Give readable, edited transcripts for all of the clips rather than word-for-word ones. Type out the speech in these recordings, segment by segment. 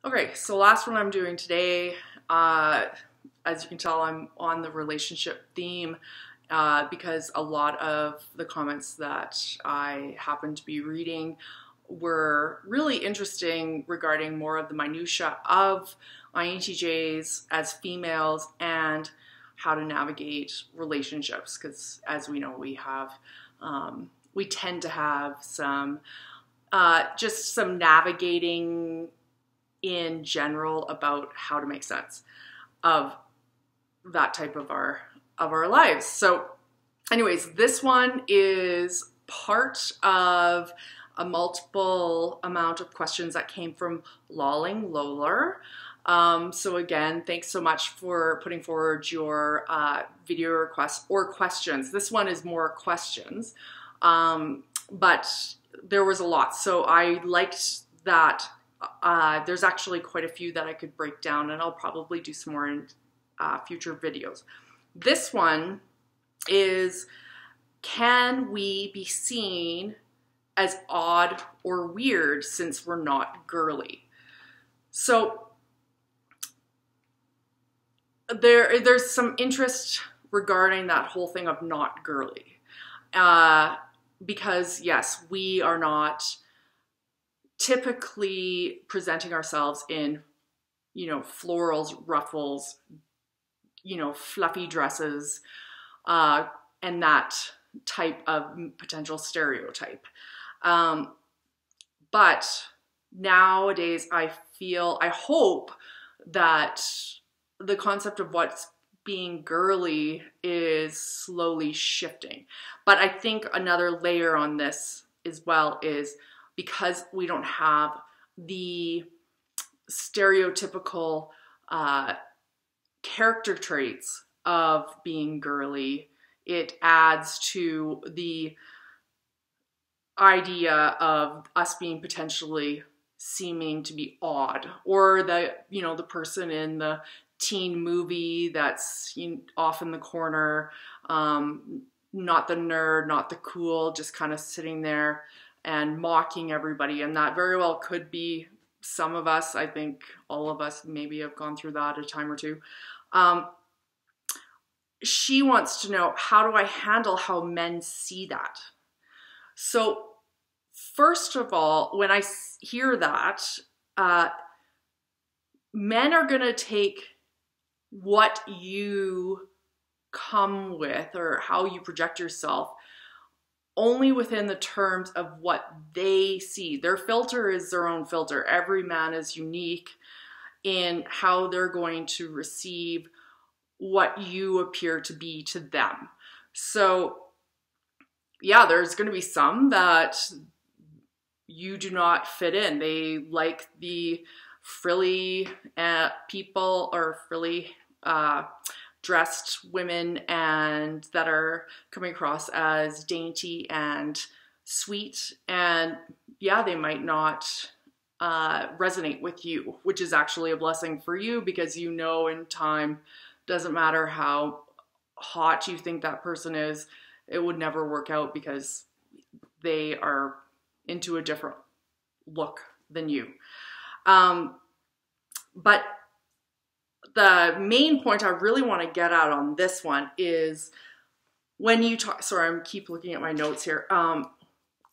Okay, so last one I'm doing today, as you can tell, I'm on the relationship theme because a lot of the comments that I happened to be reading were really interesting regarding more of the minutia of INTJs as females and how to navigate relationships, because as we know, we tend to have some just some navigating in general about how to make sense of that type of our lives. So anyways, this one is part of a multiple amount of questions that came from Lolling Lolar. So again, thanks so much for putting forward your video requests or questions. This one is more questions, but there was a lot. So I liked that. There's actually quite a few that I could break down, and I'll probably do some more in future videos. This one is, can we be seen as odd or weird since we're not girly? So there's some interest regarding that whole thing of not girly, because yes, we are not typically presenting ourselves in, florals, ruffles, fluffy dresses, and that type of potential stereotype. But nowadays I hope that the concept of what's being girly is slowly shifting. But I think another layer on this as well is, because we don't have the stereotypical character traits of being girly, it adds to the idea of us being potentially seeming to be odd, or the person in the teen movie that's off in the corner, not the nerd, not the cool, just kind of sitting there and mocking everybody. And that very well could be some of us. I think all of us maybe have gone through that a time or two. She wants to know, how do I handle how men see that? So first of all, when I hear that, men are going to take what you come with or how you project yourself only within the terms of what they see. Their filter is their own filter. Every man is unique in how they're going to receive what you appear to be to them. So yeah, there's going to be some that you do not fit in. They like the frilly people, or frilly dressed women, and that are coming across as dainty and sweet. And yeah, they might not resonate with you, which is actually a blessing for you, because in time, doesn't matter how hot you think that person is, it would never work out because they are into a different look than you. But the main point I really want to get at on this one is, when you talk, sorry, I keep looking at my notes here.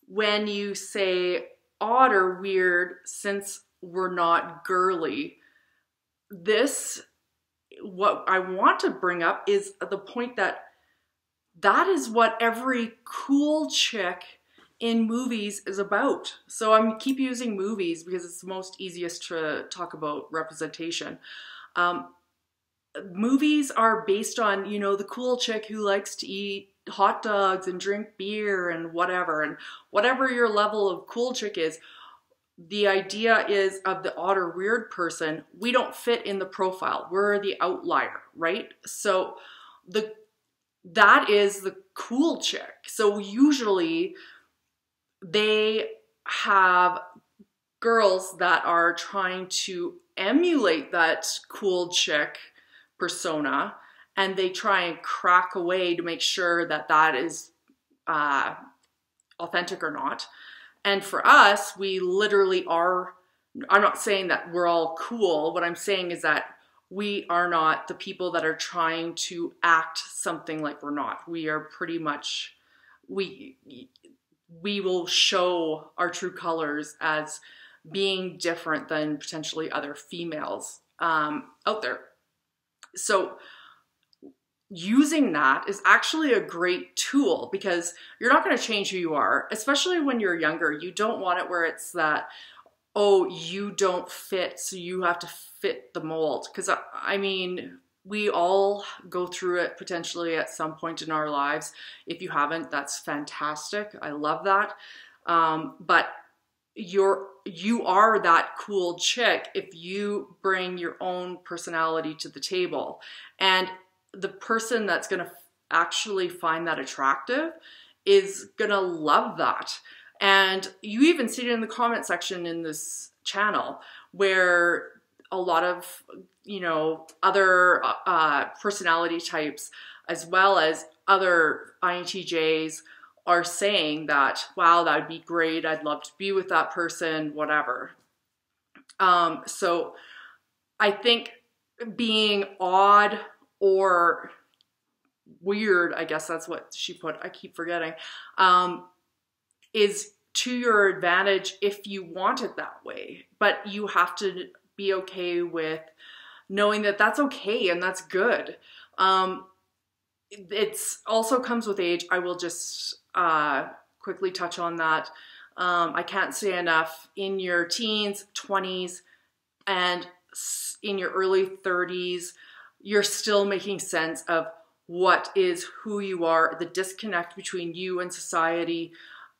When you say odd or weird since we're not girly, what I want to bring up is the point that is what every cool chick in movies is about. So I'm keep using movies because it's the most easiest to talk about representation. Movies are based on, the cool chick who likes to eat hot dogs and drink beer and whatever your level of cool chick is. The idea is, of the odd or weird person, we don't fit in the profile. We're the outlier, right? So that is the cool chick. So usually they have girls that are trying to emulate that cool chick persona, and they try and crack away to make sure that is authentic or not. And for us, we literally are I'm not saying that we're all cool. What I'm saying is that we are not the people that are trying to act something like we're not. We are pretty much, we will show our true colors as being different than potentially other females out there. So using that is actually a great tool, because you're not going to change who you are, especially when you're younger. You don't want it where it's that, oh, you don't fit, so you have to fit the mold. Because I mean, we all go through it potentially at some point in our lives. If you haven't, that's fantastic. I love that. But you are that cool chick if you bring your own personality to the table. And the person that's going to actually find that attractive is going to love that. And you even see it in the comment section in this channel, where a lot of, you know, other personality types, as well as other INTJs, are saying that, wow, that'd be great, I'd love to be with that person, whatever. So I think being odd or weird, I guess that's what she put, I keep forgetting, is to your advantage if you want it that way. But you have to be okay with knowing that that's okay and that's good. It's also comes with age. I will just quickly touch on that. I can't say enough. In your teens, 20s, and in your early 30s, you're still making sense of what is who you are, the disconnect between you and society,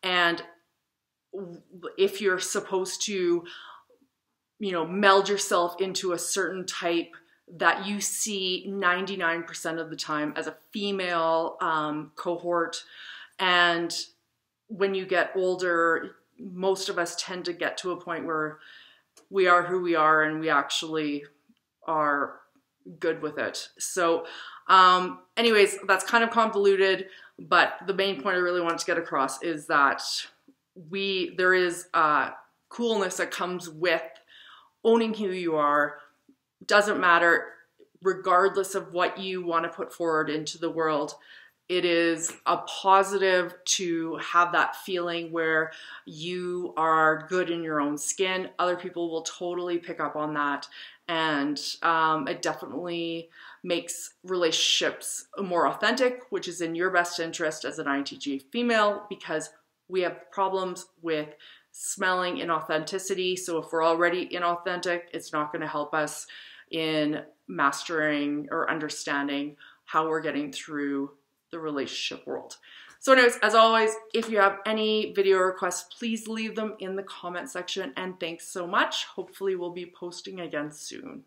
and if you're supposed to, you know, meld yourself into a certain type that you see 99% of the time as a female cohort. And when you get older, most of us tend to get to a point where we are who we are and we actually are good with it. So anyways, that's kind of convoluted, but the main point I really wanted to get across is that there is coolness that comes with owning who you are. Doesn't matter, regardless of what you want to put forward into the world. It is a positive to have that feeling where you are good in your own skin. Other people will totally pick up on that. And it definitely makes relationships more authentic, which is in your best interest as an INTJ female, because we have problems with smelling inauthenticity. So if we're already inauthentic, it's not going to help us in mastering or understanding how we're getting through the relationship world. So anyways, as always, if you have any video requests, please leave them in the comment section, and thanks so much. Hopefully we'll be posting again soon.